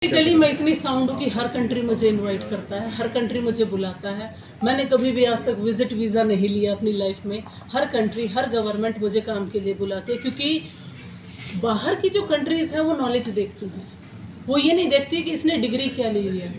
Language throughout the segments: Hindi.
बेसिकली मैं इतनी साउंड हूँ कि हर कंट्री मुझे इनवाइट करता है, हर कंट्री मुझे बुलाता है। मैंने कभी भी आज तक विजिट वीज़ा नहीं लिया अपनी लाइफ में। हर कंट्री, हर गवर्नमेंट मुझे काम के लिए बुलाती है, क्योंकि बाहर की जो कंट्रीज़ हैं वो नॉलेज देखती हैं। वो ये नहीं देखती कि इसने डिग्री क्या ली हुई है।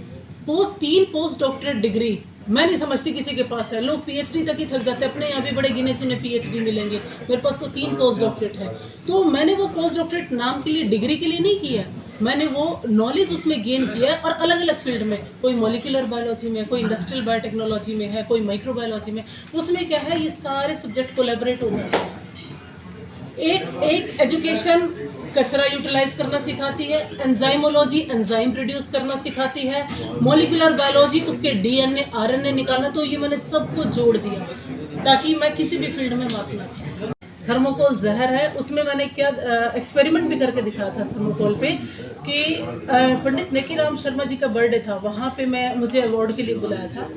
3 पोस्ट डॉक्टरेट डिग्री मैं नहीं समझती किसी के पास है। लोग पीएचडी तक ही थक जाते हैं। अपने यहाँ भी बड़े गिने चुने पीएचडी मिलेंगे, मेरे पास तो 3 पोस्ट डॉक्टरेट है। तो मैंने वो पोस्ट डॉक्टरेट नाम के लिए, डिग्री के लिए नहीं किया, मैंने वो नॉलेज उसमें गेन किया है। और अलग अलग फील्ड में, कोई मॉलिक्यूलर बायोलॉजी में, कोई इंडस्ट्रियल बायोटेक्नोलॉजी में है, कोई माइक्रोबायोलॉजी में। उसमें क्या है, ये सारे सब्जेक्ट कोलैबोरेट हो जाते हैं। एक एजुकेशन कचरा यूटिलाइज करना सिखाती है, एंजाइमोलॉजी एंजाइम प्रोड्यूस करना सिखाती है, मॉलिक्यूलर बायोलॉजी उसके डीएनए आरएनए निकालना। तो ये मैंने सबको जोड़ दिया ताकि मैं किसी भी फील्ड में मात ना खाऊं। थर्मोकोल जहर है, उसमें मैंने क्या एक्सपेरिमेंट भी करके दिखाया था थर्मोकोल पे कि पंडित नेकीराम शर्मा जी का बर्थडे था, वहाँ पे मुझे अवार्ड के लिए बुलाया था।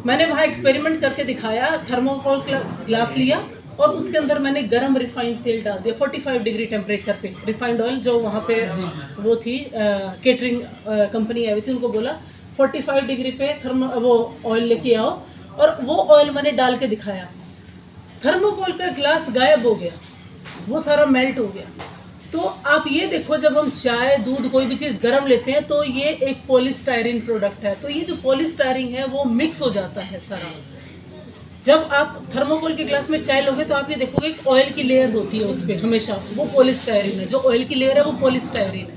मैंने वहाँ एक्सपेरिमेंट करके दिखाया। थर्मोकोल ग्लास लिया और उसके अंदर मैंने गरम रिफाइंड तेल डाल दिया 45 डिग्री टेम्परेचर पे। रिफाइंड ऑयल जो वहाँ पे वो थी, केटरिंग कंपनी आई हुई थी, उनको बोला 45 डिग्री पे वो ऑयल लेके आओ, और वो ऑयल मैंने डाल के दिखाया। थर्मोकोल का ग्लास गायब हो गया, वो सारा मेल्ट हो गया। तो आप ये देखो, जब हम चाय, दूध, कोई भी चीज़ गर्म लेते हैं तो ये एक पॉलीस्टायरीन प्रोडक्ट है। तो ये जो पॉलीस्टायरीन है वो मिक्स हो जाता है सारा। जब आप थर्मोकोल के ग्लास में चाय लोगे तो आप ये देखोगे एक ऑयल की लेयर होती है उस पर हमेशा, वो पॉलीस्टायरीन है। जो ऑयल की लेयर है वो पॉलीस्टायरीन है।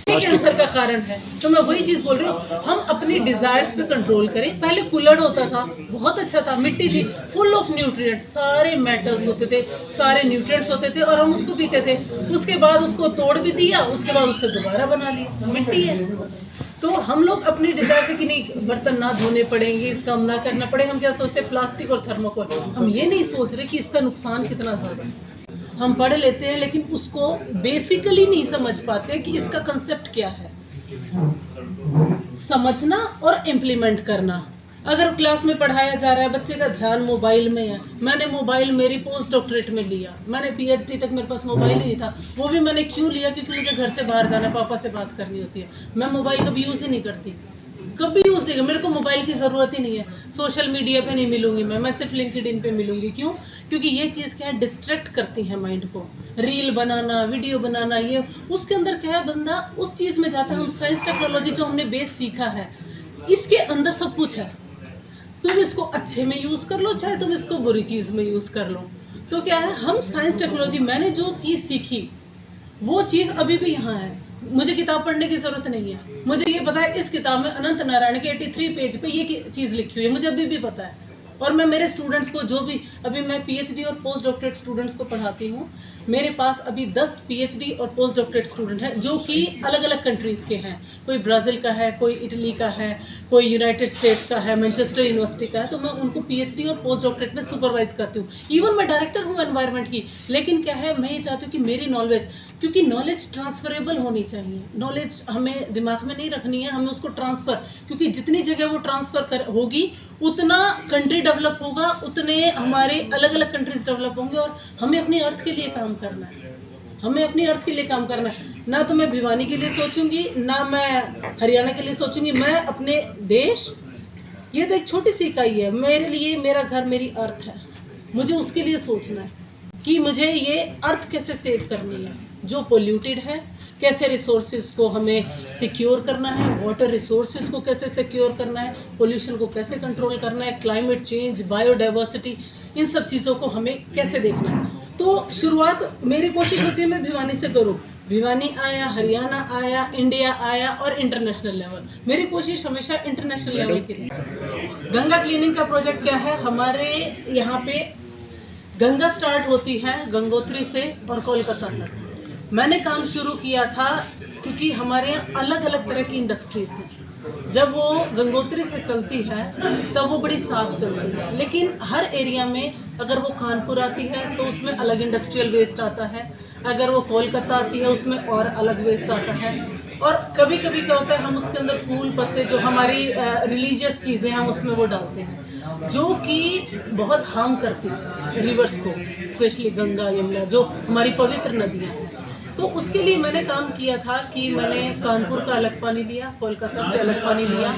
ये कैंसर का कारण है। तो मैं वही चीज़ बोल रही हूँ, हम अपनी डिजायर्स पे कंट्रोल करें। पहले कुल्हड़ होता था, बहुत अच्छा था, मिट्टी थी, फुल ऑफ न्यूट्रिएंट्स, सारे मेटल्स होते थे, सारे न्यूट्रिएंट्स होते थे, और हम उसको पीते थे। उसके बाद उसको तोड़ भी दिया, उसके बाद उससे दोबारा बना लिया, मिट्टी है। तो हम लोग अपनी डिजायर से कि नहीं बर्तन ना धोने पड़ेंगे, कम ना करना पड़ेगा, हम क्या सोचते हैं प्लास्टिक और थर्मोकोल। हम ये नहीं सोच रहे कि इसका नुकसान कितना ज़्यादा है। हम पढ़ लेते हैं लेकिन उसको बेसिकली नहीं समझ पाते कि इसका कंसेप्ट क्या है। समझना और इम्प्लीमेंट करना। अगर क्लास में पढ़ाया जा रहा है, बच्चे का ध्यान मोबाइल में है। मैंने मोबाइल मेरी पोस्ट डॉक्टरेट में लिया, मैंने पीएचडी तक मेरे पास मोबाइल ही नहीं था। वो भी मैंने क्यों लिया, क्योंकि मुझे घर से बाहर जाना है, पापा से बात करनी होती है। मैं मोबाइल कभी यूज़ ही नहीं करती, कभी यूज़ नहीं, मेरे को मोबाइल की ज़रूरत ही नहीं है। सोशल मीडिया पे नहीं मिलूंगी मैं सिर्फ लिंक्डइन पे मिलूंगी। क्यों? क्योंकि ये चीज़ क्या है, डिस्ट्रैक्ट करती है माइंड को। रील बनाना, वीडियो बनाना, ये उसके अंदर क्या है, बंदा उस चीज़ में जाता है। हम साइंस टेक्नोलॉजी जो हमने बेस सीखा है, इसके अंदर सब कुछ है। तुम इसको अच्छे में यूज़ कर लो, चाहे तुम इसको बुरी चीज़ में यूज़ कर लो। तो क्या है, हम साइंस टेक्नोलॉजी, मैंने जो चीज़ सीखी वो चीज़ अभी भी यहाँ है। मुझे किताब पढ़ने की ज़रूरत नहीं है। मुझे ये पता है इस किताब में अनंत नारायण के 83 पेज पे ये चीज़ लिखी हुई है, मुझे अभी भी पता है। और मैं मेरे स्टूडेंट्स को, जो भी अभी मैं पीएचडी और पोस्ट डॉक्टरेट स्टूडेंट्स को पढ़ाती हूँ, मेरे पास अभी 10 पीएचडी और पोस्ट डॉक्टरेट स्टूडेंट हैं जो कि अलग अलग कंट्रीज़ के हैं। कोई ब्राज़ील का है, कोई इटली का है, कोई यूनाइटेड स्टेट्स का है, मैनचेस्टर यूनिवर्सिटी का है। तो मैं उनको पीएचडी और पोस्ट डॉक्टरेट में सुपरवाइज करती हूँ। इवन मैं डायरेक्टर हूँ एनवायरनमेंट की। लेकिन क्या है, मैं ये चाहती हूँ कि मेरी नॉलेज, क्योंकि नॉलेज ट्रांसफरेबल होनी चाहिए। नॉलेज हमें दिमाग में नहीं रखनी है, हमें उसको ट्रांसफ़र, क्योंकि जितनी जगह वो ट्रांसफ़र होगी उतना कंट्री डेवलप होगा, उतने हमारे अलग अलग कंट्रीज डेवलप होंगे। और हमें अपनी अर्थ के लिए काम करना है, हमें अपनी अर्थ के लिए काम करना है। ना तो मैं भिवानी के लिए सोचूंगी, ना मैं हरियाणा के लिए सोचूंगी, मैं अपने देश, ये तो एक छोटी सी इकाई है मेरे लिए, मेरा घर मेरी अर्थ है। मुझे उसके लिए सोचना है कि मुझे ये अर्थ कैसे सेव करनी है, जो पोल्यूटेड है, कैसे रिसोर्सेज को हमें सिक्योर करना है, वाटर रिसोर्सेज को कैसे सिक्योर करना है, पोल्यूशन को कैसे कंट्रोल करना है, क्लाइमेट चेंज, बायोडाइवर्सिटी, इन सब चीज़ों को हमें कैसे देखना है। तो शुरुआत मेरी कोशिश होती है मैं भिवानी से करूँ। भिवानी आया, हरियाणा आया, इंडिया आया और इंटरनेशनल लेवल। मेरी कोशिश हमेशा इंटरनेशनल लेवल की रही। गंगा क्लीनिंग का प्रोजेक्ट क्या है, हमारे यहाँ पे गंगा स्टार्ट होती है गंगोत्री से और कोलकाता तक। मैंने काम शुरू किया था क्योंकि हमारे यहाँ अलग अलग तरह की इंडस्ट्रीज़ हैं। जब वो गंगोत्री से चलती है तब वो बड़ी साफ चलती है, लेकिन हर एरिया में अगर वो कानपुर आती है तो उसमें अलग इंडस्ट्रियल वेस्ट आता है, अगर वो कोलकाता आती है उसमें और अलग वेस्ट आता है। और कभी कभी क्या होता है, हम उसके अंदर फूल पत्ते, जो हमारी रिलीजियस चीज़ें हैं, हम उसमें वो डालते हैं, जो कि बहुत हार्म करती है रिवर्स को, स्पेशली गंगा, यमुना, जो हमारी पवित्र नदियाँ हैं। तो उसके लिए मैंने काम किया था कि मैंने कानपुर का अलग पानी लिया, कोलकाता से अलग पानी लिया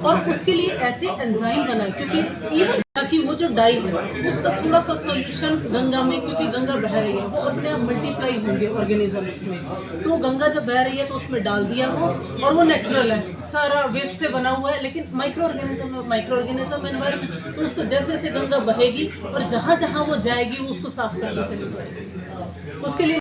और उसके लिए ऐसे एंजाइम बनाए, क्योंकि इवन ताकि वो जो डाई है उसका थोड़ा सा सॉल्यूशन गंगा में, क्योंकि गंगा बह रही है, वो अपने आप मल्टीप्लाई होंगे ऑर्गेनिज्म उसमें, तो गंगा जब बह रही है तो उसमें डाल दिया वो, और वो नेचुरल है, सारा वेस्ट से बना हुआ है, लेकिन माइक्रो ऑर्गेनिज्म एनवायरमेंट, तो उसको जैसे जैसे गंगा बहेगी और जहाँ जहाँ वो जाएगी वो उसको साफ करके चली जाएगी। उसके लिए